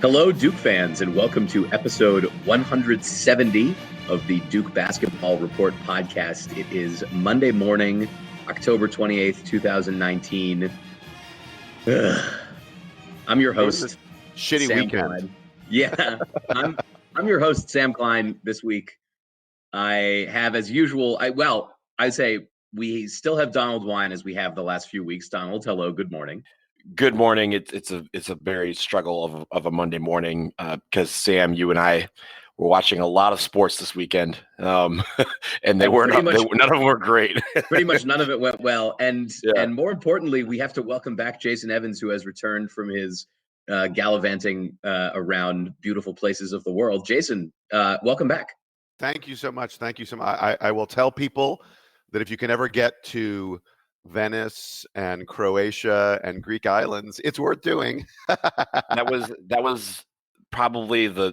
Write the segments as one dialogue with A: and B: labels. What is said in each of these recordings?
A: Hello, Duke fans, and welcome to episode 170 of the Duke Basketball Report podcast. It is Monday morning, October 28th, 2019. I'm your host,
B: shitty
A: Sam
B: weekend.
A: Klein. Yeah, I'm your host, Sam Klein. This week, I have, as usual, I say we still have Donald Wine as we have the last few weeks. Donald, hello, good morning.
B: Good morning. It's a very struggle of a Monday morning because Sam, you and I were watching a lot of sports this weekend, and none of them were great.
A: Pretty much none of it went well, and more importantly, we have to welcome back Jason Evans, who has returned from his gallivanting around beautiful places of the world. Jason, welcome back.
B: Thank you so much. I will tell people that if you can ever get to Venice and Croatia and Greek islands, it's worth doing. That was probably the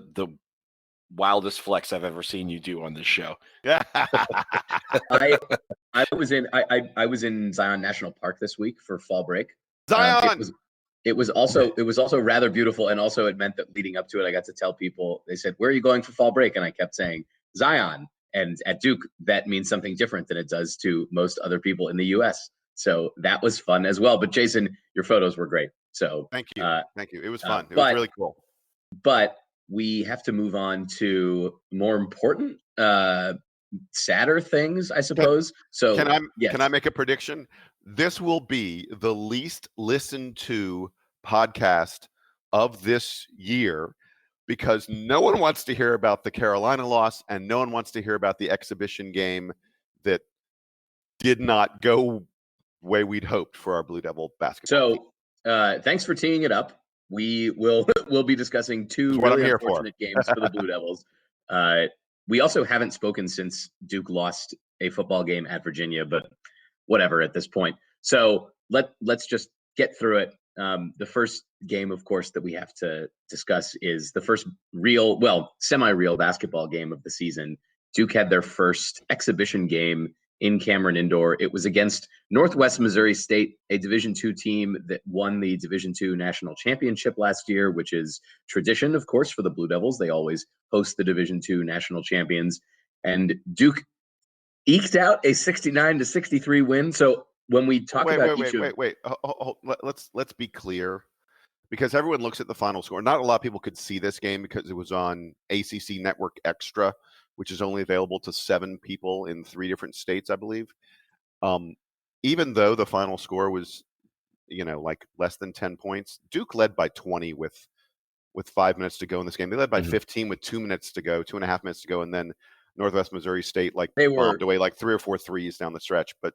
B: wildest flex I've ever seen you do on this show.
A: Yeah. I was in Zion National Park this week for fall break.
B: Zion.
A: It was also rather beautiful, and also it meant that leading up to it, I got to tell people. They said, "Where are you going for fall break?" And I kept saying Zion. And at Duke, that means something different than it does to most other people in the U.S. So that was fun as well. But Jason, your photos were great. So
B: thank you. It was fun. It was really cool.
A: But we have to move on to more important, sadder things, I suppose. So
B: can I make a prediction? This will be the least listened to podcast of this year, because no one wants to hear about the Carolina loss, and no one wants to hear about the exhibition game that did not go way we'd hoped for our Blue Devil basketball team.
A: Thanks for teeing it up. We'll be discussing two really unfortunate games for the Blue Devils. We also haven't spoken since Duke lost a football game at Virginia, but whatever at this point. So let's just get through it. The first game, of course, that we have to discuss is the first semi-real basketball game of the season. Duke had their first exhibition game in Cameron Indoor. It was against Northwest Missouri State, a Division II team that won the Division II national championship last year, which is tradition, of course, for the Blue Devils. They always host the Division II national champions. And Duke eked out a 69-63 win. So when we talk
B: let's be clear, because everyone looks at the final score. Not a lot of people could see this game because it was on ACC Network Extra, which is only available to 7 people in 3 different states, I believe. Even though the final score was, like less than 10 points, Duke led by 20 with 5 minutes to go in this game. They led by 15 with 2.5 minutes to go, and then Northwest Missouri State bombed away like 3 or 4 threes down the stretch. But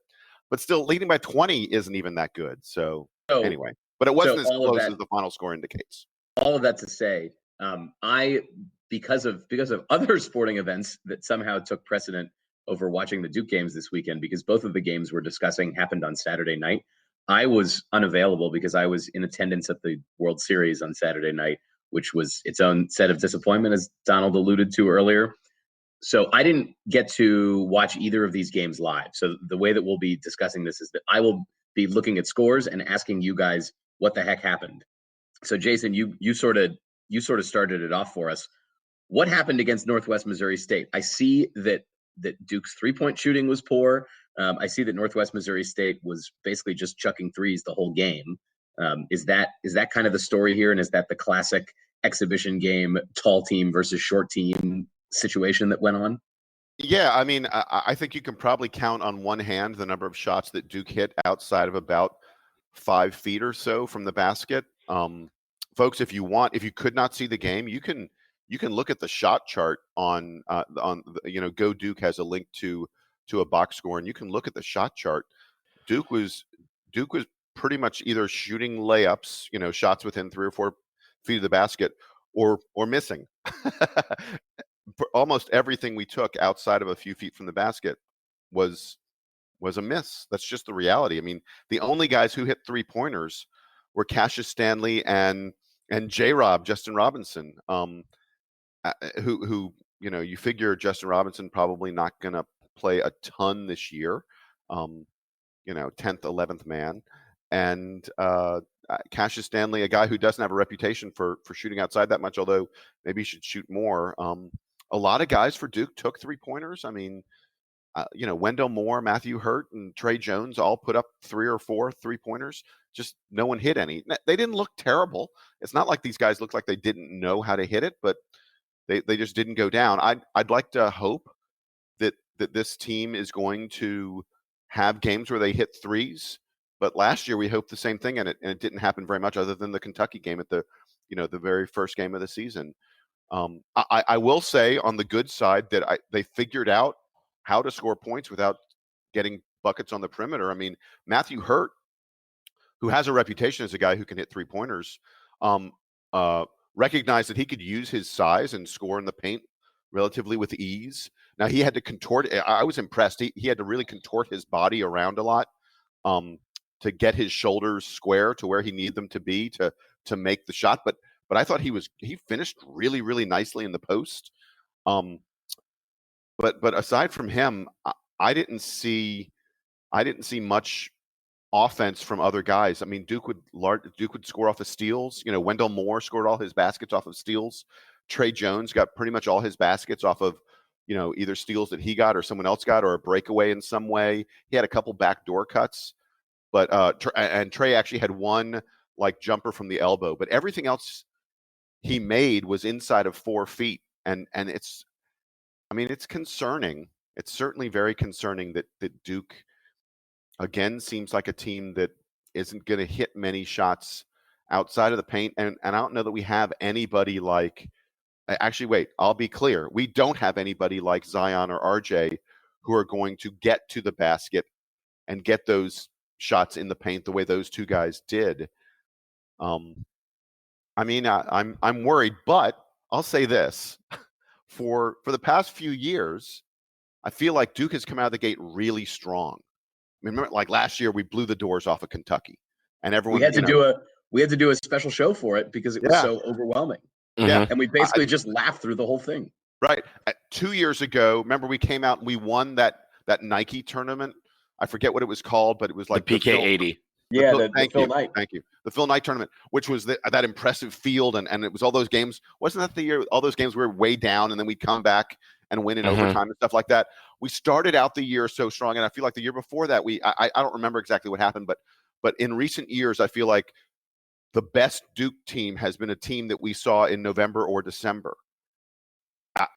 B: still, leading by 20 isn't even that good. So anyway, but it wasn't as close as the final score indicates.
A: All of that to say, because of other sporting events that somehow took precedent over watching the Duke games this weekend, because both of the games we're discussing happened on Saturday night, I was unavailable because I was in attendance at the World Series on Saturday night, which was its own set of disappointment, as Donald alluded to earlier. So I didn't get to watch either of these games live. So the way that we'll be discussing this is that I will be looking at scores and asking you guys what the heck happened. So Jason, you sort of started it off for us. What happened against Northwest Missouri State? I see that Duke's 3-point shooting was poor. I see that Northwest Missouri State was basically just chucking threes the whole game. Is that kind of the story here? And is that the classic exhibition game, tall team versus short team situation that went on?
B: Yeah, I mean, I think you can probably count on one hand the number of shots that Duke hit outside of about 5 feet or so from the basket. Folks, if you could not see the game, you can look at the shot chart on Go Duke has a link to a box score, and you can look at the shot chart. Duke was pretty much either shooting layups, shots within 3 or 4 feet of the basket, or missing. Almost everything we took outside of a few feet from the basket was a miss. That's just the reality. I mean, the only guys who hit 3-pointers were Cassius Stanley and J-Rob, Justin Robinson, who you figure Justin Robinson probably not going to play a ton this year, 10th, 11th man. And Cassius Stanley, a guy who doesn't have a reputation for shooting outside that much, although maybe he should shoot more. A lot of guys for Duke took 3-pointers. I mean, Wendell Moore, Matthew Hurt, and Trey Jones all put up 3 or 4 3-pointers. Just no one hit any. They didn't look terrible. It's not like these guys looked like they didn't know how to hit it, but they just didn't go down. I'd like to hope that this team is going to have games where they hit threes. But last year we hoped the same thing, and it didn't happen very much, other than the Kentucky game at the very first game of the season. I will say on the good side that they figured out how to score points without getting buckets on the perimeter. I mean, Matthew Hurt, who has a reputation as a guy who can hit 3-pointers, recognized that he could use his size and score in the paint relatively with ease. Now, he had to contort. I was impressed. He had to really contort his body around a lot to get his shoulders square to where he needed them to be to make the shot. But I thought he finished really, really nicely in the post. But aside from him, I didn't see much offense from other guys. I mean, Duke would score off of steals. Wendell Moore scored all his baskets off of steals. Trey Jones got pretty much all his baskets off of either steals that he got or someone else got, or a breakaway in some way. He had a couple backdoor cuts, but and Trey actually had one jumper from the elbow. But everything else he made was inside of 4 feet, and it's concerning. It's certainly very concerning that Duke again seems like a team that isn't going to hit many shots outside of the paint. And I don't know that we have anybody like – actually, wait, I'll be clear. We don't have anybody like Zion or RJ who are going to get to the basket and get those shots in the paint the way those two guys did. I'm worried, but I'll say this. For the past few years, I feel like Duke has come out of the gate really strong. I mean, remember, last year we blew the doors off of Kentucky, and everyone
A: we had to do a special show for it because it was so overwhelming.
B: Yeah,
A: and we basically just laughed through the whole thing.
B: Right. 2 years ago, remember we came out and we won that Nike tournament. I forget what it was called, but it was like
C: the PK80.
A: The Phil Knight.
B: Thank you. The Phil Knight tournament, which was that impressive field, and it was all those games. Wasn't that the year all those games were way down, and then we'd come back and win in overtime and stuff like that? We started out the year so strong, and I feel like the year before that, I don't remember exactly what happened, but in recent years, I feel like the best Duke team has been a team that we saw in November or December.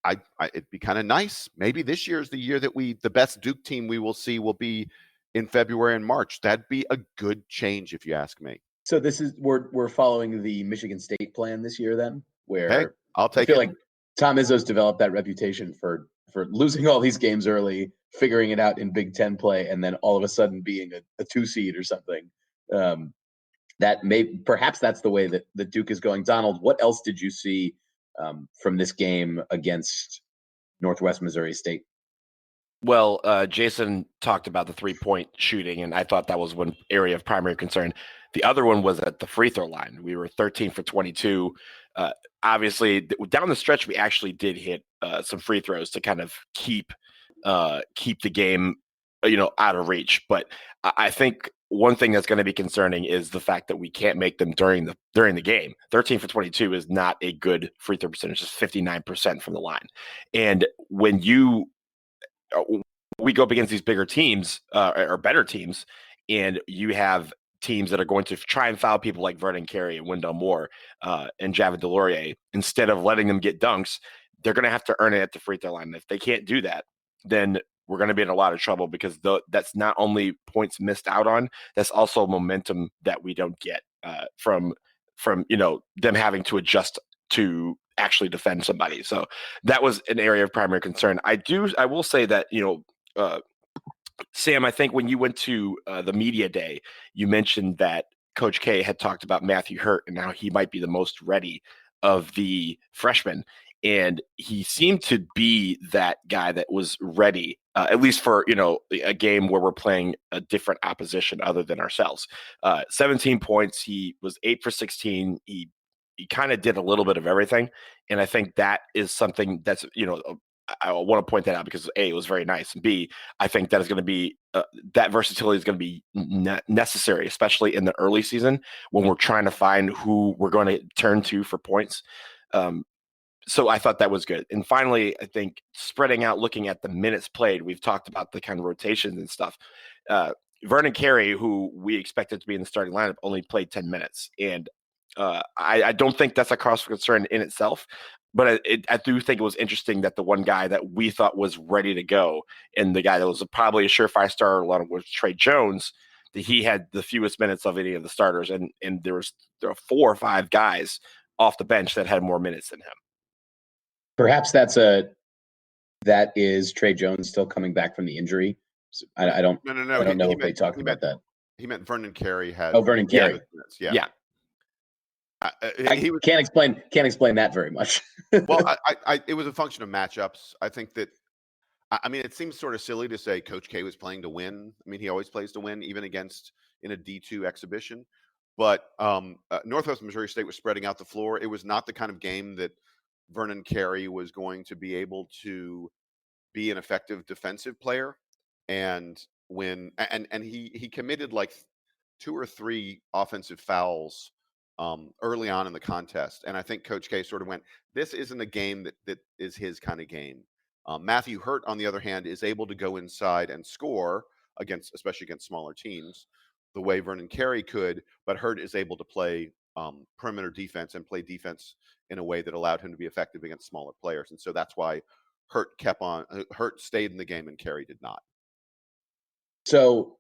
B: It'd be kind of nice. Maybe this year is the year that the best Duke team we will see will be in February and March. That'd be a good change, if you ask me.
A: So we're following the Michigan State plan this year, then, where
B: I'll take
A: I feel like Tom Izzo's developed that reputation for losing all these games early, figuring it out in Big Ten play, and then all of a sudden being a 2 seed or something. Perhaps that's the way that Duke is going. Donald, what else did you see from this game against Northwest Missouri State?
C: Well, Jason talked about the 3-point shooting, and I thought that was one area of primary concern. The other one was at the free throw line. We were 13 for 22. Obviously, down the stretch, we actually did hit some free throws to kind of keep the game, out of reach. But I think one thing that's going to be concerning is the fact that we can't make them during the game. 13 for 22 is not a good free throw percentage. It's 59% from the line. And when we go up against these bigger teams or better teams, and you have teams that are going to try and foul people like Vernon Carey and Wendell Moore and Javid Delorier, instead of letting them get dunks, they're going to have to earn it at the free throw line. If they can't do that, then we're going to be in a lot of trouble, because that's not only points missed out on, that's also momentum that we don't get from them having to adjust to actually defend somebody. So that was an area of primary concern. I will say that, Sam, I think when you went to the media day, you mentioned that Coach K had talked about Matthew Hurt and how he might be the most ready of the freshmen. And he seemed to be that guy that was ready, at least for, a game where we're playing a different opposition other than ourselves. 17 points. He was 8 for 16. He kind of did a little bit of everything. And I think that is something that's, I want to point that out because A, it was very nice, and B, I think that is going to be that versatility is going to be necessary, especially in the early season when we're trying to find who we're going to turn to for points. So I thought that was good. And finally, I think spreading out, looking at the minutes played, we've talked about the kind of rotations and stuff. Vernon Carey, who we expected to be in the starting lineup, only played 10 minutes. And I don't think that's a cause for concern in itself. But I do think it was interesting that the one guy that we thought was ready to go, and the guy that was probably a surefire starter along with Trey Jones, that he had the fewest minutes of any of the starters. And there are 4 or 5 guys off the bench that had more minutes than him.
A: Perhaps that is Trey Jones still coming back from the injury. So I don't know if they talked about that.
B: He meant Vernon Carey had.
A: Oh, Vernon Carey.
C: Yeah.
A: He can't explain that very much.
B: Well, it was a function of matchups. I think that, I mean, it seems sort of silly to say Coach K was playing to win. I mean, he always plays to win, even in a D2 exhibition. But Northwest Missouri State was spreading out the floor. It was not the kind of game that Vernon Carey was going to be able to be an effective defensive player. And he committed like 2 or 3 offensive fouls early on in the contest. And I think Coach K sort of went, this isn't a game that is his kind of game. Matthew Hurt, on the other hand, is able to go inside and score especially against smaller teams, the way Vernon Carey could, but Hurt is able to play perimeter defense and play defense in a way that allowed him to be effective against smaller players. And so that's why Hurt stayed in the game and Carey did not.
A: So,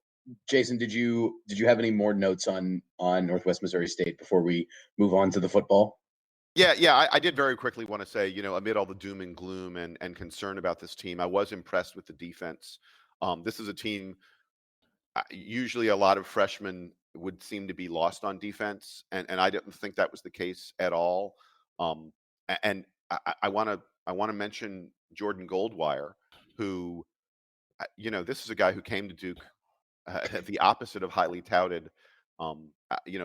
A: Jason, did you have any more notes on Northwest Missouri State before we move on to the football?
B: Yeah. I did very quickly want to say, amid all the doom and gloom and concern about this team, I was impressed with the defense. This is a team, usually a lot of freshmen would seem to be lost on defense, and I didn't think that was the case at all. And I want to mention Jordan Goldwire, who, this is a guy who came to Duke the opposite of highly touted.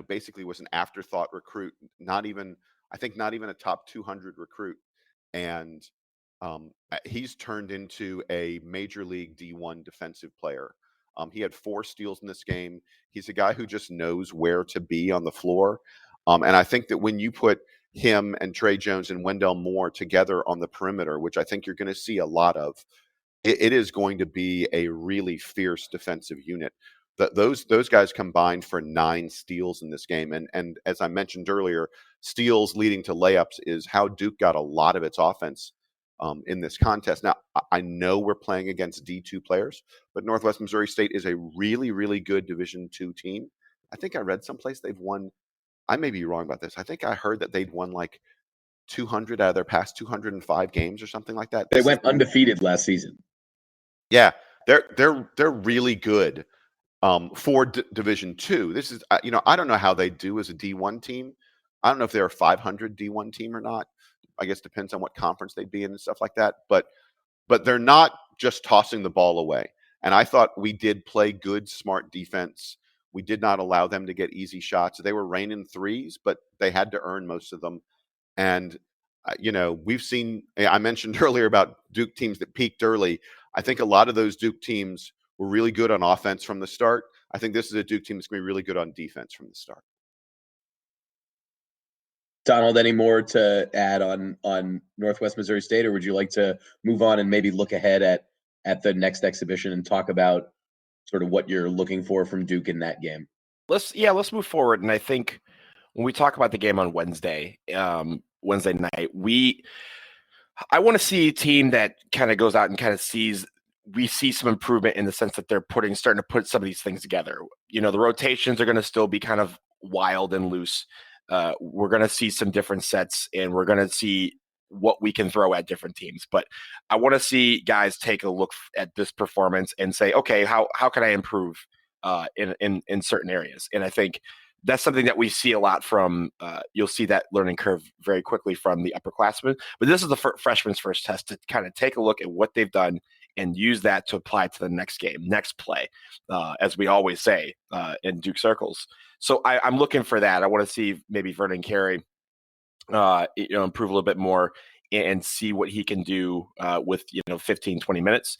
B: Basically was an afterthought recruit, not even a top 200 recruit, and he's turned into a major league D1 defensive player. He had 4 steals in this game. He's a guy who just knows where to be on the floor. And I think that when you put him and Trey Jones and Wendell Moore together on the perimeter, which I think you're going to see a lot of, it is going to be a really fierce defensive unit. Those guys combined for 9 steals in this game. And as I mentioned earlier, steals leading to layups is how Duke got a lot of its offense in this contest. Now, I know we're playing against D2 players, but Northwest Missouri State is a really, really good Division II team. I think I read someplace they've won, I may be wrong about this, I think I heard that they'd won like 200 out of their past 205 games or something like that.
A: They went undefeated last season.
B: Yeah, they're really good for Division II. This is, I don't know how they do as a D1 team. I don't know if they're a 500 D1 team or not. I guess depends on what conference they'd be in and stuff like that. But they're not just tossing the ball away. And I thought we did play good, smart defense. We did not allow them to get easy shots. They were raining threes, but they had to earn most of them. And, we've seen, I mentioned earlier about Duke teams that peaked early. I think a lot of those Duke teams were really good on offense from the start. I think this is a Duke team that's going to be really good on defense from the start.
A: Donald, any more to add on Northwest Missouri State, or would you like to move on and maybe look ahead at the next exhibition and talk about sort of what you're looking for from Duke in that game?
C: Let's move forward. And I think when we talk about the game on Wednesday night, I want to see a team that kind of goes out and kind of we see some improvement in the sense that they're starting to put some of these things together. The rotations are going to still be kind of wild and loose. We're going to see some different sets, and we're going to see what we can throw at different teams. But I want to see guys take a look at this performance and say, okay, how can I improve in certain areas? And I think that's something that we see a lot from, you'll see that learning curve very quickly from the upperclassmen. But this is the freshman's first test to kind of take a look at what they've done and use that to apply to the next game, next play, as we always say in Duke circles. So I'm looking for that. I want to see maybe Vernon Carey, improve a little bit more. and see what he can do with 15, 20 minutes.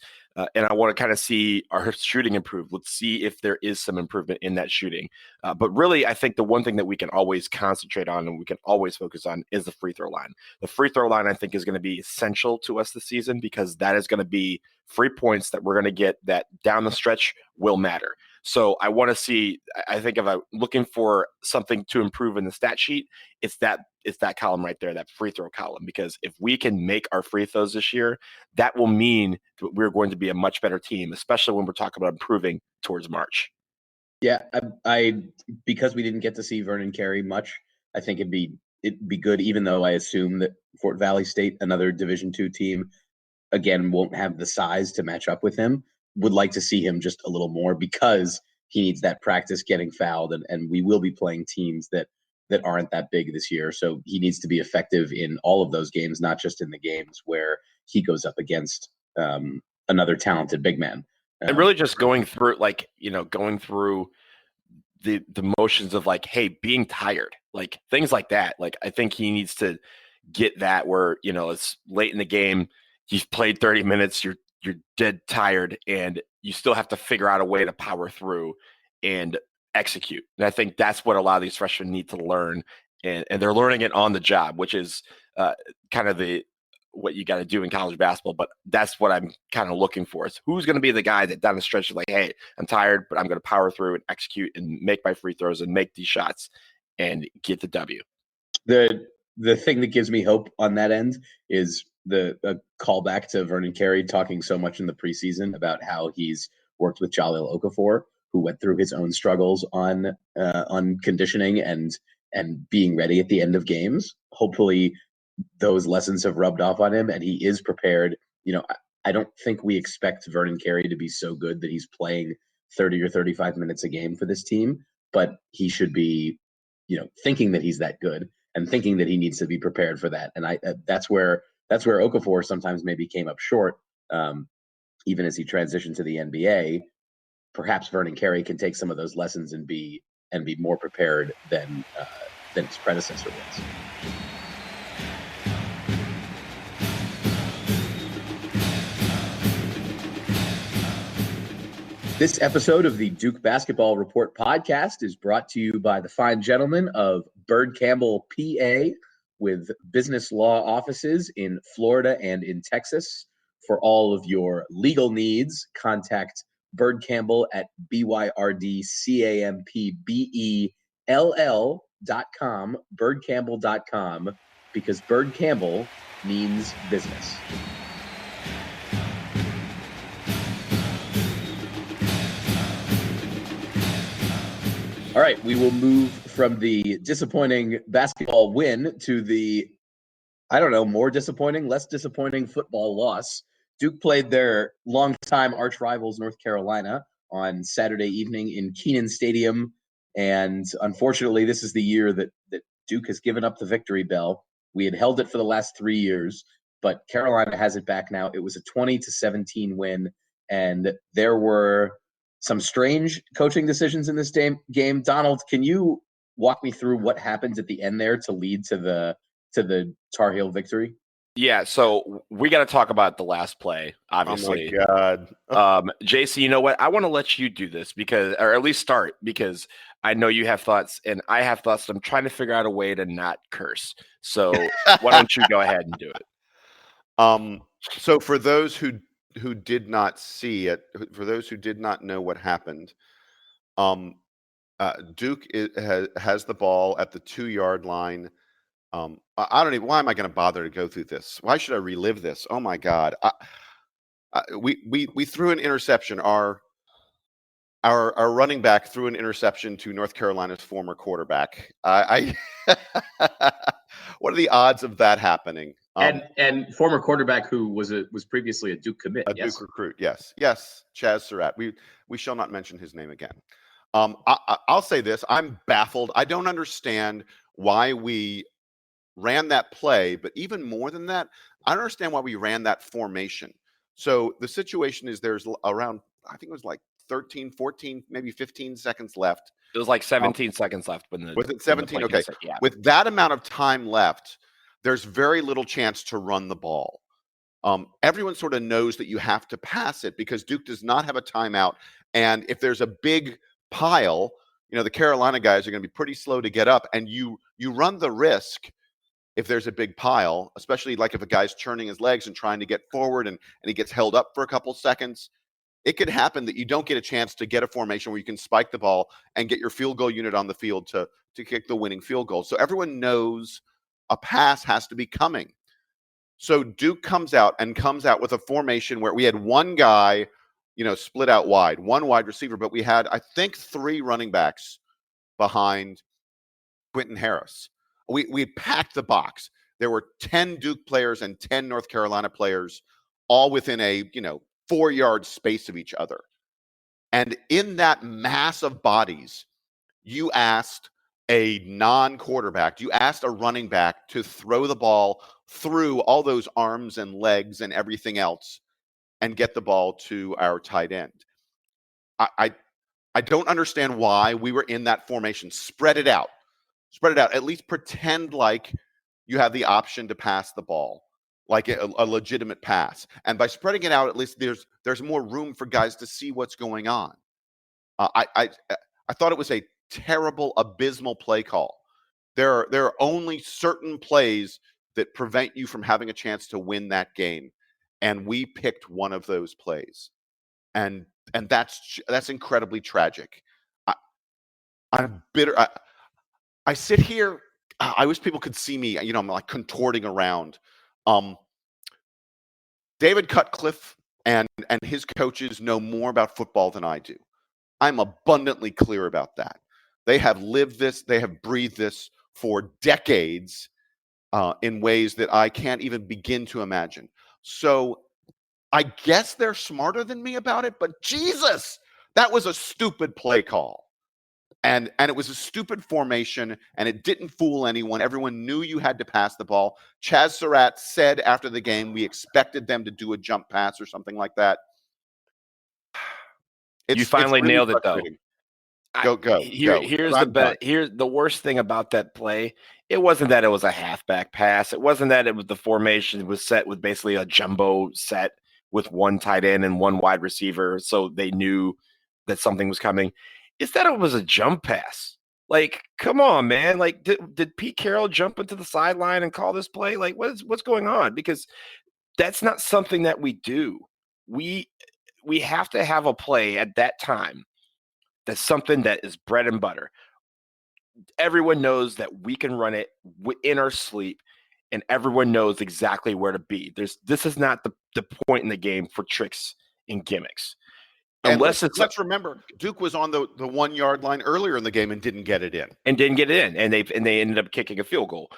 C: And I want to kind of see our shooting improve. Let's see if there is some improvement in that shooting. But really, I think the one thing that we can always concentrate on and we can always focus on is the free throw line. The free throw line, I think, is going to be essential to us this season because that is going to be free points that we're going to get that down the stretch will matter. So I want to see, I think if I'm looking for something to improve in the stat sheet, it's that column right there, that free throw column, because if we can make our free throws this year, that will mean that we're going to be a much better team, especially when we're talking about improving towards March.
A: Yeah, I because we didn't get to see Vernon Carey much, I think it'd be good, even though I assume that Fort Valley State, another Division II team, again, won't have the size to match up with him. Would like to see him just a little more because he needs that practice getting fouled, and we will be playing teams that aren't that big this year. So he needs to be effective in all of those games, not just in the games where he goes up against another talented big man.
C: And really just going through the motions of like, hey, being tired, like things like that. Like, I think he needs to get that where, it's late in the game. He's played 30 minutes. You're dead tired and you still have to figure out a way to power through and execute. And I think that's what a lot of these freshmen need to learn. And they're learning it on the job, which is kind of what you got to do in college basketball. But that's what I'm kind of looking for is who's going to be the guy that down the stretch is like, hey, I'm tired, but I'm going to power through and execute and make my free throws and make these shots and get the W.
A: The thing that gives me hope on that end is the callback to Vernon Carey talking so much in the preseason about how he's worked with Jalil Okafor, who went through his own struggles on conditioning and being ready at the end of games. Hopefully those lessons have rubbed off on him and he is prepared. I don't think we expect Vernon Carey to be so good that he's playing 30 or 35 minutes a game for this team, but he should be, thinking that he's that good and thinking that he needs to be prepared for that. And that's where Okafor sometimes maybe came up short, even as he transitioned to the NBA. Perhaps Vernon Carey can take some of those lessons and be more prepared than his predecessor was. This episode of the Duke Basketball Report podcast is brought to you by the fine gentlemen of Bird Campbell, PA, with business law offices in Florida and in Texas. For all of your legal needs, contact Bird Campbell at BYRDCAMPBELL.com, birdcampbell.com, because Bird Campbell means business. All right, we will move from the disappointing basketball win to the, more disappointing, less disappointing football loss. Duke played their longtime arch rivals, North Carolina, on Saturday evening in Kenan Stadium. And unfortunately, this is the year that Duke has given up the victory bell. We had held it for the last 3 years, but Carolina has it back now. It was a 20-17 win, and there were some strange coaching decisions in this game. Donald, can you walk me through what happened at the end there to lead to the Tar Heel victory?
C: Yeah, so we got to talk about the last play, obviously.
B: Oh my God.
C: JC, you know what? I want to let you do this or at least start, because I know you have thoughts and I have thoughts. And I'm trying to figure out a way to not curse. So why don't you go ahead and do it?
B: So for those who did not see it, for those who did not know what happened, Duke has the ball at the 2-yard line. I don't even. Why am I going to bother to go through this? Why should I relive this? Oh my God! We threw an interception. Our running back threw an interception to North Carolina's former quarterback. What are the odds of that happening?
A: And former quarterback who was previously a Duke commit,
B: Duke recruit. Yes, Chaz Surratt. We shall not mention his name again. I'll say this: I'm baffled. I don't understand why we ran that play, but even more than that, I don't understand why we ran that formation. So the situation is there's around, I think it was like 13, 14, maybe 15 seconds left.
C: It was like 17 seconds left.
B: Was it 17? Okay.
C: Yeah.
B: With that amount of time left, there's very little chance to run the ball. Everyone sort of knows that you have to pass it because Duke does not have a timeout. And if there's a big pile, the Carolina guys are going to be pretty slow to get up, and you run the risk if there's a big pile, especially like if a guy's churning his legs and trying to get forward and he gets held up for a couple seconds. It could happen that you don't get a chance to get a formation where you can spike the ball and get your field goal unit on the field to kick the winning field goal. So everyone knows a pass has to be coming. So Duke comes out with a formation where we had one guy, split out wide, one wide receiver, but we had, I think, 3 running backs behind Quentin Harris. We packed the box. There were 10 Duke players and 10 North Carolina players, all within a 4-yard space of each other. And in that mass of bodies, you asked a non-quarterback, you asked a running back to throw the ball through all those arms and legs and everything else and get the ball to our tight end. I don't understand why we were in that formation. Spread it out. At least pretend like you have the option to pass the ball, like a legitimate pass. And by spreading it out, at least there's more room for guys to see what's going on. I thought it was a terrible, abysmal play call. There are only certain plays that prevent you from having a chance to win that game, and we picked one of those plays, and that's incredibly tragic. I'm bitter. I sit here. I wish people could see me. I'm like contorting around. David Cutcliffe and his coaches know more about football than I do. I'm abundantly clear about that. They have lived this. They have breathed this for decades in ways that I can't even begin to imagine. So I guess they're smarter than me about it, but Jesus, that was a stupid play call. And it was a stupid formation, and it didn't fool anyone. Everyone knew you had to pass the ball. Chaz Surratt said after the game, we expected them to do a jump pass or something like that.
C: You finally really nailed it, though.
B: Here's
C: the worst thing about that play. It wasn't that it was a halfback pass. It wasn't that it was the formation was set with basically a jumbo set with one tight end and one wide receiver, so they knew that something was coming. It's that it was a jump pass. Like, come on, man. Like, did Pete Carroll jump into the sideline and call this play? Like, what's going on? Because that's not something that we do. We have to have a play at that time that's something that is bread and butter. Everyone knows that we can run it in our sleep, and everyone knows exactly where to be. This is not the point in the game for tricks and gimmicks.
B: Let's remember, Duke was on the 1 yard line earlier in the game and didn't get it in.
C: And they ended up kicking a field goal.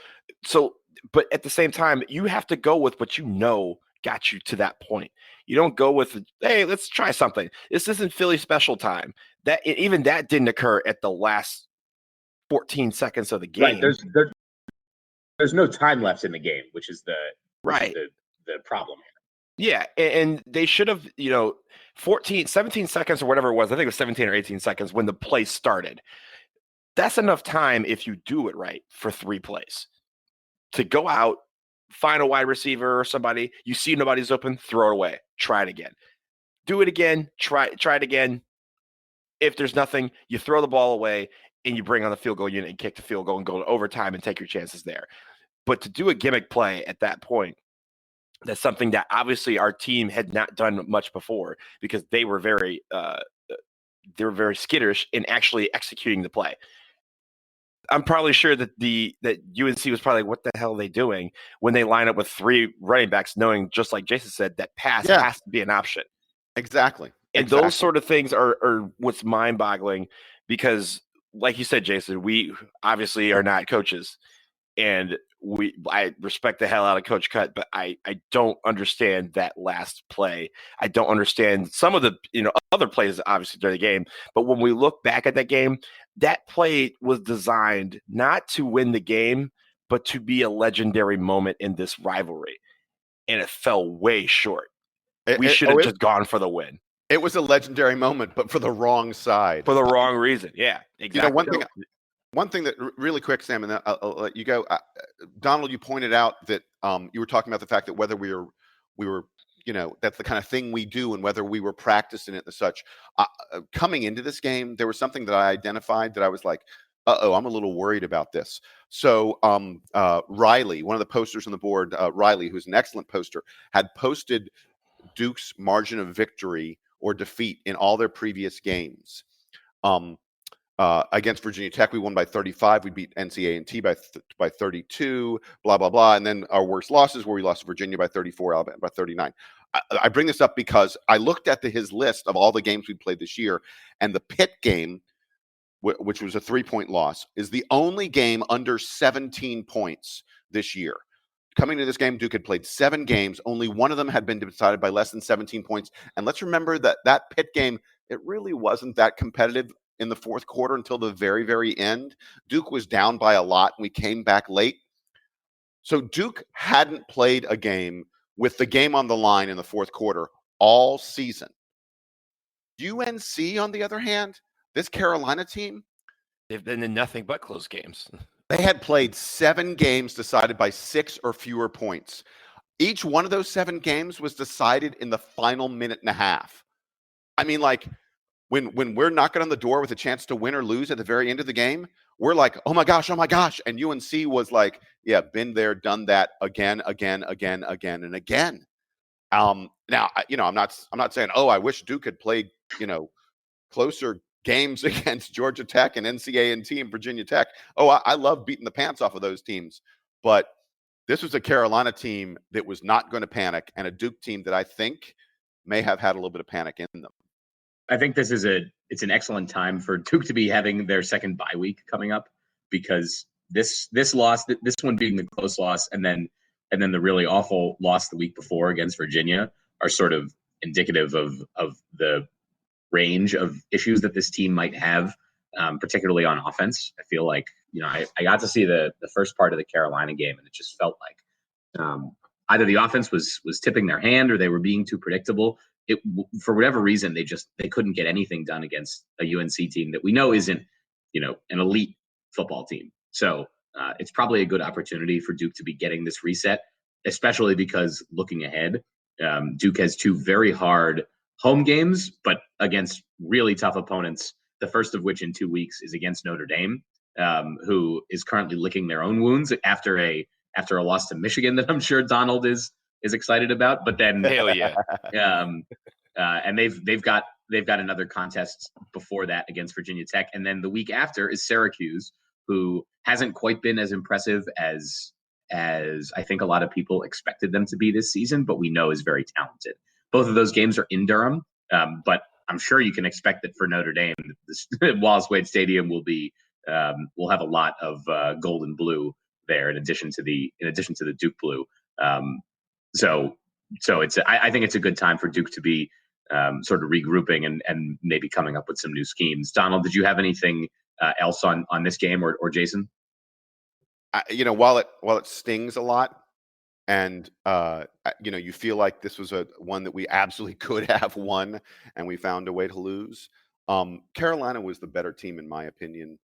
C: So, but at the same time, you have to go with what got you to that point. You don't go with, hey, let's try something. This isn't Philly special time. That didn't occur at the last 14 seconds of the game.
A: Right. There's no time left in the game, which is the problem here.
C: Yeah, and they should have, 17 seconds or whatever it was. I think it was 17 or 18 seconds when the play started. That's enough time if you do it right for 3 plays. To go out, find a wide receiver or somebody, you see nobody's open, throw it away. Try it again. Do it again, try it again. If there's nothing, you throw the ball away and you bring on the field goal unit and kick the field goal and go to overtime and take your chances there. But to do a gimmick play at that point, that's something that obviously our team had not done much before because they were very skittish in actually executing the play. I'm probably sure that UNC was probably like, what the hell are they doing when they line up with 3 running backs, knowing, just like Jason said, that pass has to be an option.
B: Exactly.
C: And those sort of things are what's mind-boggling because, like you said, Jason, we obviously are not coaches. And I respect the hell out of Coach Cut, but I don't understand that last play. I don't understand some of the other plays obviously during the game. But when we look back at that game, that play was designed not to win the game, but to be a legendary moment in this rivalry. And it fell way short. We should have just gone for the win.
B: It was a legendary moment, but for the wrong side.
C: For the wrong reason. Yeah, exactly.
B: One thing One thing that really quick, Sam, and then I'll let you go. Donald, you pointed out that you were talking about the fact that whether we were, that's the kind of thing we do, and whether we were practicing it and such. Coming into this game, there was something that I identified that I was like, I'm a little worried about this. So Riley, one of the posters on the board, Riley, who's an excellent poster, had posted Duke's margin of victory or defeat in all their previous games. Against Virginia Tech, we won by 35. We beat NCA&T by 32, blah, blah, blah. And then our worst losses where we lost to Virginia by 34, Alabama by 39. I bring this up because I looked at his list of all the games we played this year, and the Pitt game, which was a 3-point loss, is the only game under 17 points this year. Coming to this game, Duke had played 7 games. Only one of them had been decided by less than 17 points. And let's remember that Pitt game, it really wasn't that competitive in the fourth quarter until the very, very end. Duke was down by a lot, and we came back late. So Duke hadn't played a game with the game on the line in the fourth quarter all season. UNC, on the other hand, this Carolina team,
C: they've been in nothing but close games.
B: They had played 7 games decided by 6 or fewer points. Each one of those 7 games was decided in the final minute and a half. I mean, like, when we're knocking on the door with a chance to win or lose at the very end of the game, we're like, oh my gosh. And UNC was like, yeah, been there, done that again, and again. Now, I'm not saying, I wish Duke had played, closer games against Georgia Tech and NCA&T and Virginia Tech. I love beating the pants off of those teams. But this was a Carolina team that was not going to panic, and a Duke team that I think may have had a little bit of panic in them.
A: I think it's an excellent time for Duke to be having their second bye week coming up, because this loss, this one being the close loss, and then the really awful loss the week before against Virginia are sort of indicative of the range of issues that this team might have, particularly on offense. I feel like, I got to see the first part of the Carolina game, and it just felt like either the offense was tipping their hand or they were being too predictable. For whatever reason, they couldn't get anything done against a UNC team that we know isn't, an elite football team. So it's probably a good opportunity for Duke to be getting this reset, especially because looking ahead, Duke has 2 very hard home games, but against really tough opponents. The first of which in 2 weeks is against Notre Dame, who is currently licking their own wounds after a loss to Michigan that I'm sure Donald is excited about. But then,
C: hell yeah,
A: and they've got another contest before that against Virginia Tech, and then the week after is Syracuse, who hasn't quite been as impressive as I think a lot of people expected them to be this season, but we know is very talented. Both of those games are in Durham, but I'm sure you can expect that for Notre Dame, Wallace Wade Stadium will have a lot of gold and blue there, in addition to the Duke blue. So I think it's a good time for Duke to be sort of regrouping and maybe coming up with some new schemes. Donald, did you have anything else on this game, or Jason?
B: While it stings a lot, and you feel like this was one that we absolutely could have won, and we found a way to lose. Carolina was the better team, in my opinion.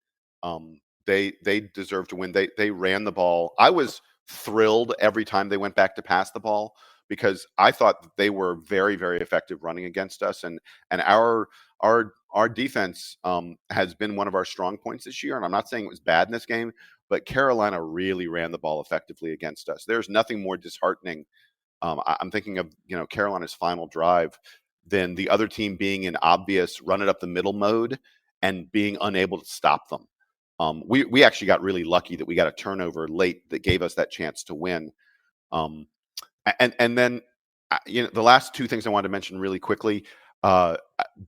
B: They deserved to win. They ran the ball. I was thrilled every time they went back to pass the ball, because I thought that they were very, very effective running against us, and our defense has been one of our strong points this year. And I'm not saying it was bad in this game, but Carolina really ran the ball effectively against us. There's nothing more disheartening. I'm thinking of Carolina's final drive than the other team being in obvious run it up the middle mode and being unable to stop them. We actually got really lucky that we got a turnover late that gave us that chance to win. And then the last 2 things I wanted to mention really quickly.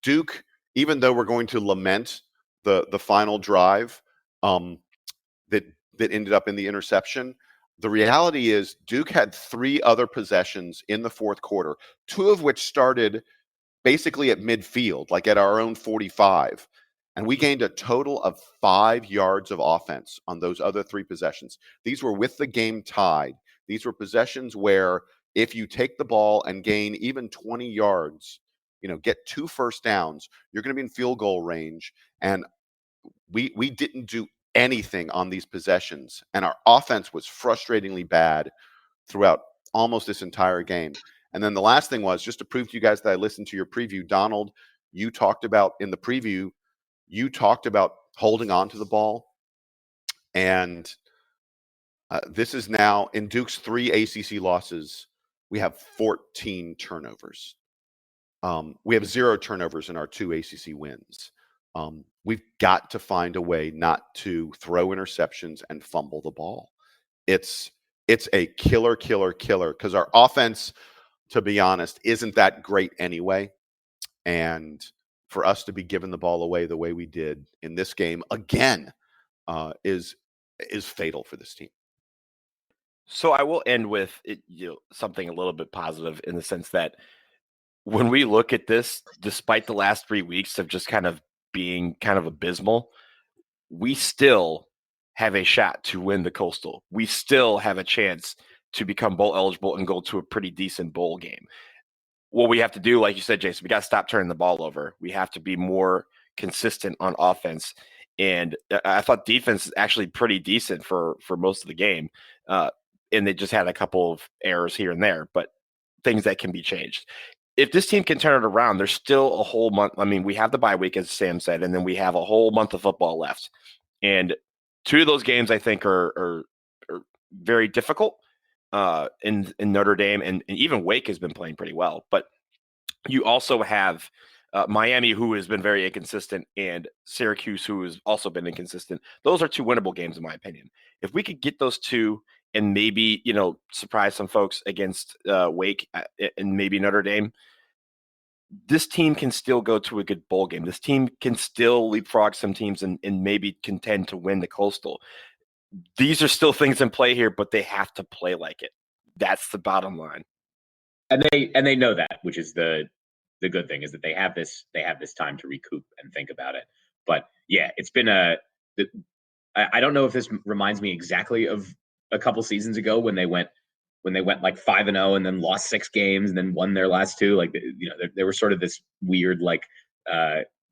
B: Duke, even though we're going to lament the final drive that ended up in the interception, the reality is Duke had 3 other possessions in the fourth quarter, 2 of which started basically at midfield, like at our own 45. And we gained a total of 5 yards of offense on those other 3 possessions. These were with the game tied. These were possessions where if you take the ball and gain even 20 yards, get 2 first downs, you're going to be in field goal range. And we didn't do anything on these possessions, and our offense was frustratingly bad throughout almost this entire game. And then the last thing was, just to prove to you guys that I listened to your preview, Donald, you talked about in the preview, you talked about holding on to the ball. And this is now in Duke's 3 ACC losses, we have 14 turnovers. We have 0 turnovers in our 2 ACC wins. We've got to find a way not to throw interceptions and fumble the ball. It's a killer because our offense, to be honest, isn't that great anyway. And for us to be giving the ball away the way we did in this game again is fatal for this team.
C: So I will end with something a little bit positive in the sense that when we look at this, despite the last 3 weeks of just kind of being kind of abysmal, we still have a shot to win the Coastal. We still have a chance to become bowl eligible and go to a pretty decent bowl game. What we have to do, like you said, Jason, we got to stop turning the ball over. We have to be more consistent on offense. And I thought defense is actually pretty decent for most of the game. And they just had a couple of errors here and there, but things that can be changed. If this team can turn it around, there's still a whole month. I mean, we have the bye week, as Sam said, and then we have a whole month of football left. And 2 of those games, I think, are very difficult in Notre Dame, and even Wake has been playing pretty well. But you also have Miami, who has been very inconsistent, and Syracuse, who has also been inconsistent. Those are 2 winnable games, in my opinion. If we could get those 2 and maybe, surprise some folks against Wake and maybe Notre Dame, this team can still go to a good bowl game. This team can still leapfrog some teams and maybe contend to win the Coastal. These are still things in play here, but they have to play like it. That's the bottom line.
A: And they know that, which is the good thing, is that they have this time to recoup and think about it. But yeah, it's been I don't know if this reminds me exactly of a couple seasons ago when they went like 5-0 and then lost 6 games and then won their last 2. Like, they were sort of this weird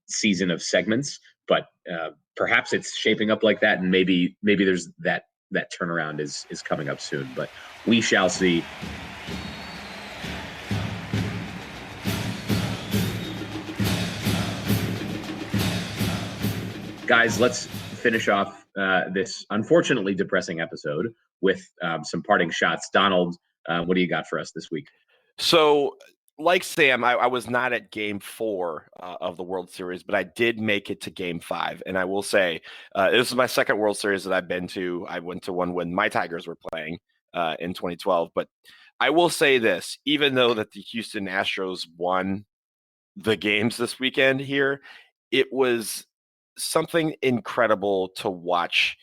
A: season of segments, but perhaps it's shaping up like that, and maybe there's that turnaround is coming up soon, but we shall see. Guys, let's finish off this unfortunately depressing episode with some parting shots. Donald, what do you got for us this week?
C: So, like Sam, I was not at Game 4 of the World Series, but I did make it to Game 5. And I will say, this is my second World Series that I've been to. I went to one when my Tigers were playing in 2012. But I will say this, even though that the Houston Astros won the games this weekend here, it was something incredible to watch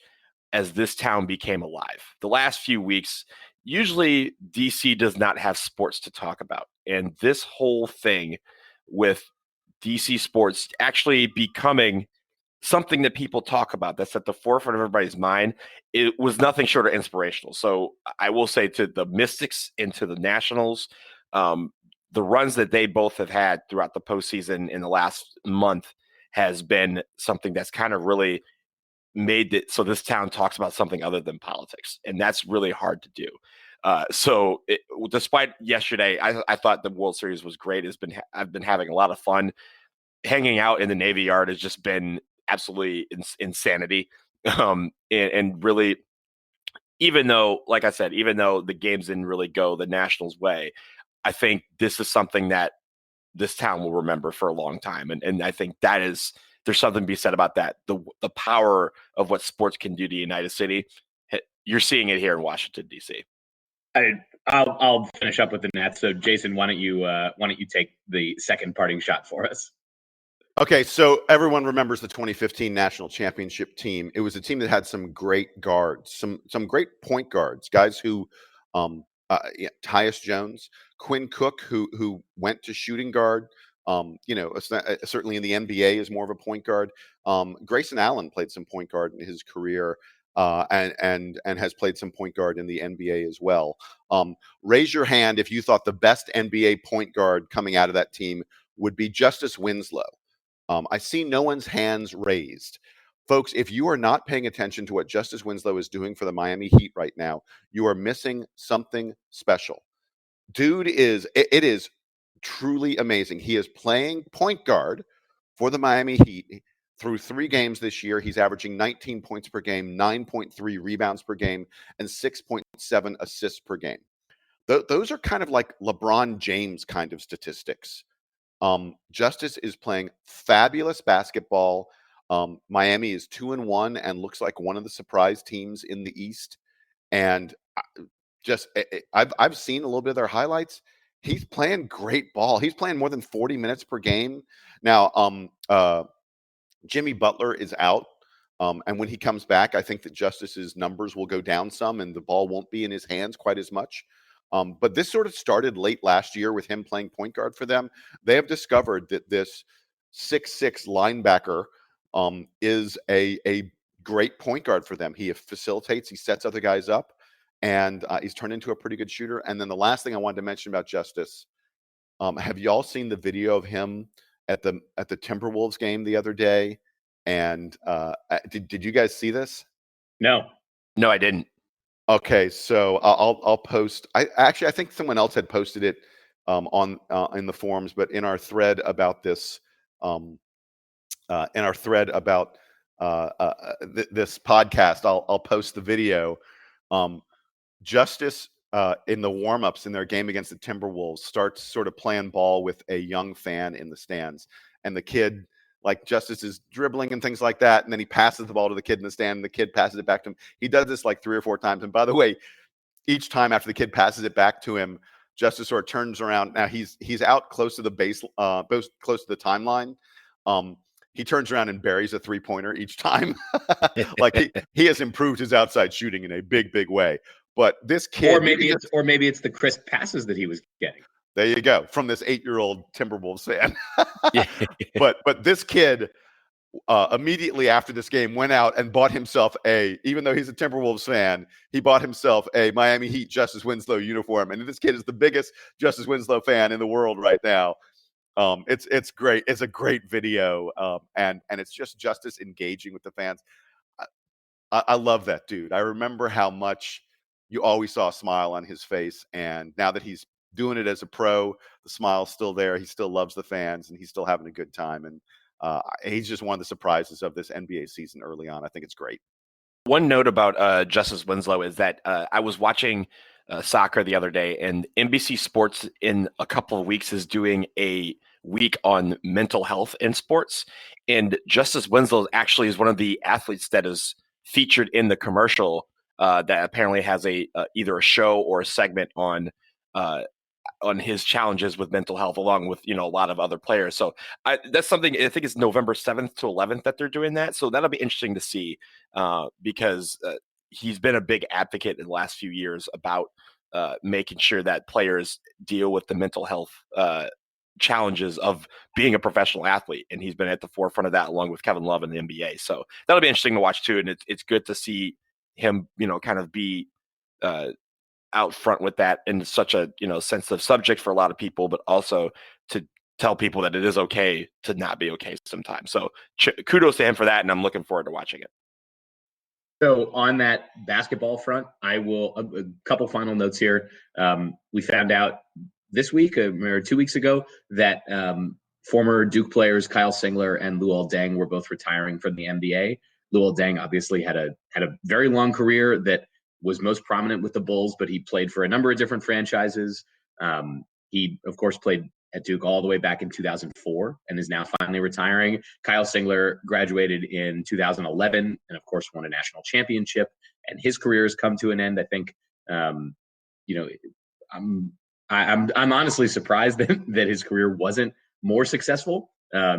C: as this town became alive. The last few weeks, usually DC does not have sports to talk about. And this whole thing with DC sports actually becoming something that people talk about, that's at the forefront of everybody's mind, it was nothing short of inspirational. So I will say to the Mystics and to the Nationals, the runs that they both have had throughout the postseason in the last month has been something that's kind of really made it so this town talks about something other than politics. And that's really hard to do. Despite yesterday, I thought the World Series was great. I've been having a lot of fun. Hanging out in the Navy Yard has just been absolutely insanity. And really, even though, like I said, even though the games didn't really go the Nationals' way, I think this is something that this town will remember for a long time. And I think there's something to be said about that. The power of what sports can do to United City. You're seeing it here in Washington, D.C.
A: I'll finish up with the Nats. So Jason, why don't you take the second parting shot for us?
B: Okay, so everyone remembers the 2015 national championship team. It was a team that had some great guards, some great point guards, guys who Tyus Jones, Quinn Cook, who went to shooting guard. Certainly in the NBA is more of a point guard. Grayson Allen played some point guard in his career, and has played some point guard in the NBA as well. Raise your hand if you thought the best NBA point guard coming out of that team would be Justice Winslow. I see no one's hands raised. folks, if you are not paying attention to what Justice Winslow is doing for the Miami Heat right now, you are missing something special. Dude it is truly amazing. He is playing point guard for the Miami Heat through 3 games this year. He's averaging 19 points per game, 9.3 rebounds per game, and 6.7 assists per game. Those are kind of like LeBron James kind of statistics. Justice is playing fabulous basketball. Miami is 2-1 and looks like one of the surprise teams in the East. And I've seen a little bit of their highlights. He's playing great ball. He's playing more than 40 minutes per game. Now, Jimmy Butler is out. And when he comes back, I think that Justice's numbers will go down some and the ball won't be in his hands quite as much. But this sort of started late last year with him playing point guard for them. They have discovered that this 6'6" linebacker is a great point guard for them. He facilitates, he sets other guys up, and he's turned into a pretty good shooter. And then the last thing I wanted to mention about Justice, have you all seen the video of him at the Timberwolves game the other day? And did you guys see this?
A: No,
C: I didn't.
B: Okay, so I'll post. I think someone else had posted it on in the forums, but in our thread about this, this podcast, I'll post the video. Justice in the warm-ups in their game against the Timberwolves starts sort of playing ball with a young fan in the stands, and the kid, like, Justice is dribbling and things like that, and then he passes the ball to the kid in the stand, and the kid passes it back to him. He does this like 3 or 4 times, and by the way, each time after the kid passes it back to him, Justice sort of turns around. Now he's out close to the base, close to the timeline. He turns around and buries a 3-pointer each time. Like he has improved his outside shooting in a big way. But this kid,
A: or maybe it's the crisp passes that he was getting.
B: There you go, from this 8-year-old Timberwolves fan. But this kid immediately after this game went out and bought himself even though he's a Timberwolves fan, he bought himself a Miami Heat Justice Winslow uniform. And this kid is the biggest Justice Winslow fan in the world right now. It's great. It's a great video. And it's just Justice engaging with the fans. I love that dude. I remember how much you always saw a smile on his face. And now that he's doing it as a pro, the smile's still there. He still loves the fans and he's still having a good time. And he's just one of the surprises of this NBA season early on. I think it's great.
C: One note about Justice Winslow is that I was watching soccer the other day, and NBC Sports in a couple of weeks is doing a week on mental health in sports. And Justice Winslow actually is one of the athletes that is featured in the commercial that apparently has either a show or a segment on his challenges with mental health, along with a lot of other players. So that's something. I think it's November 7th to 11th that they're doing that. So that'll be interesting to see because he's been a big advocate in the last few years about making sure that players deal with the mental health challenges of being a professional athlete, and he's been at the forefront of that along with Kevin Love in the NBA. So that'll be interesting to watch too, and it's good to see him, kind of be out front with that in such a sensitive subject for a lot of people, but also to tell people that it is okay to not be okay sometimes. So kudos to him for that, and I'm looking forward to watching it.
A: So on that basketball front, I will a couple final notes here. We found out this week or 2 weeks ago that former Duke players Kyle Singler and Luol Deng were both retiring from the NBA. Luol Deng obviously had a very long career that was most prominent with the Bulls, but he played for a number of different franchises. He, of course, played at Duke all the way back in 2004 and is now finally retiring. Kyle Singler graduated in 2011 and, of course, won a national championship, and his career has come to an end. I think, I'm honestly surprised that his career wasn't more successful.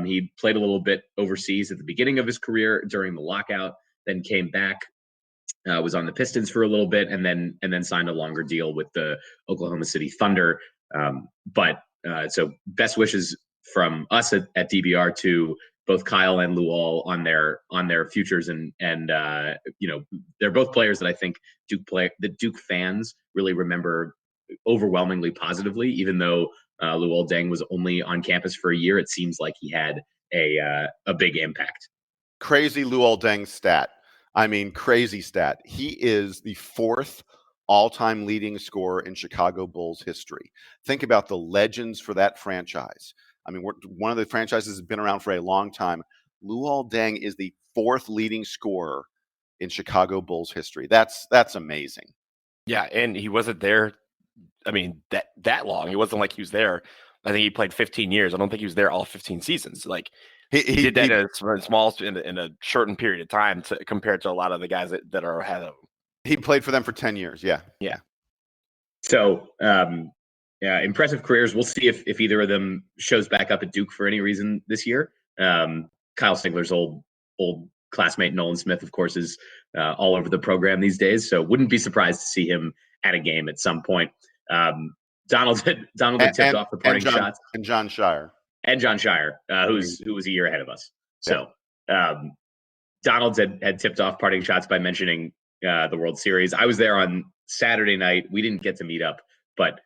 A: He played a little bit overseas at the beginning of his career during the lockout, then came back, was on the Pistons for a little bit, and then signed a longer deal with the Oklahoma City Thunder. So best wishes from us at DBR to both Kyle and Luol on their futures, and they're both players that I think Duke fans really remember overwhelmingly positively. Even though Luol Deng was only on campus for a year, it seems like he had a big impact.
B: Crazy Luol Deng stat. I mean, crazy stat. He is the 4th all-time leading scorer in Chicago Bulls history. Think about the legends for that franchise. I mean, one of the franchises has been around for a long time. Luol Deng is the 4th leading scorer in Chicago Bulls history. That's amazing.
C: Yeah, and he wasn't there. I mean, that long. It wasn't like he was there. I think he played 15 years. I don't think he was there all 15 seasons. Like he did that in a shortened period of time compared to a lot of the guys that are ahead of him.
B: He played for them for 10 years. Yeah.
C: Yeah.
A: So, impressive careers. We'll see if either of them shows back up at Duke for any reason this year. Kyle Singler's old classmate Nolan Smith, of course, is all over the program these days. So wouldn't be surprised to see him at a game at some point. Donald had tipped off the parting shots.
B: And John Shire.
A: Who was a year ahead of us. So Donald had tipped off parting shots by mentioning the World Series. I was there on Saturday night. We didn't get to meet up, but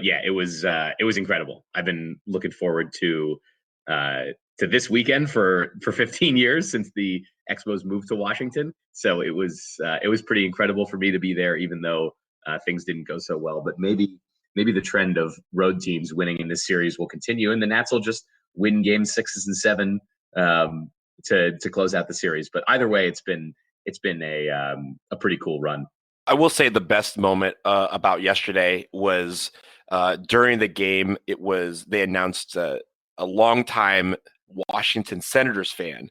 A: yeah, it was incredible. I've been looking forward to this weekend for 15 years since the Expos moved to Washington. So it was pretty incredible for me to be there, even though things didn't go so well. But maybe the trend of road teams winning in this series will continue, and the Nats will just win games 6 and 7 to close out the series. But either way, it's been a pretty cool run.
C: I will say the best moment about yesterday was during the game. They announced a longtime Washington Senators fan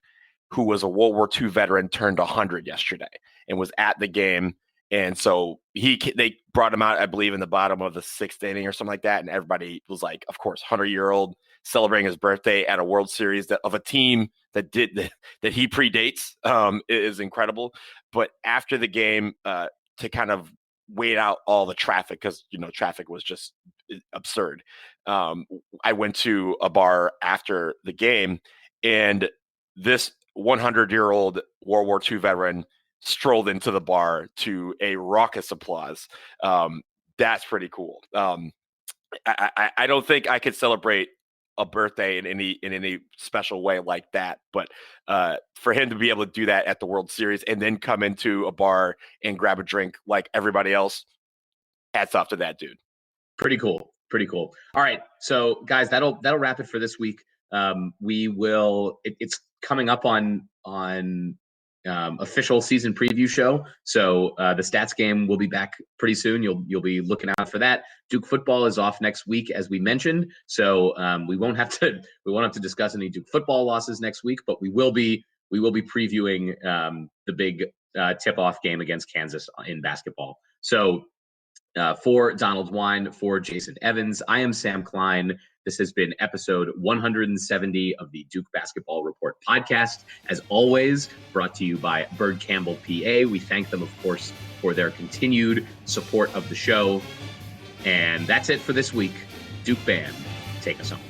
C: who was a World War II veteran turned 100 yesterday and was at the game. And so they brought him out, I believe, in the bottom of the 6th inning or something like that. And everybody was like, of course, 100-year-old celebrating his birthday at a World Series of a team that he predates is incredible. But after the game, to kind of wait out all the traffic, because traffic was just absurd. I went to a bar after the game, and this 100-year-old World War II veteran strolled into the bar to a raucous applause. That's pretty cool. I don't think I could celebrate a birthday in any special way like that, but for him to be able to do that at the World Series and then come into a bar and grab a drink like everybody else, hats off to that dude.
A: Pretty cool. All right, so guys, that'll wrap it for this week. We will. It's coming up on official season preview show. So the Stats game will be back pretty soon. You'll be looking out for that. Duke football is off next week, as we mentioned. So we won't have to discuss any Duke football losses next week, but we will be previewing the big tip-off game against Kansas in basketball. So for Donald Wine, for Jason Evans, I am Sam Klein. This has been episode 170 of the Duke Basketball Report podcast. As always, brought to you by Bird Campbell PA. We thank them, of course, for their continued support of the show. And that's it for this week. Duke Band, take us home.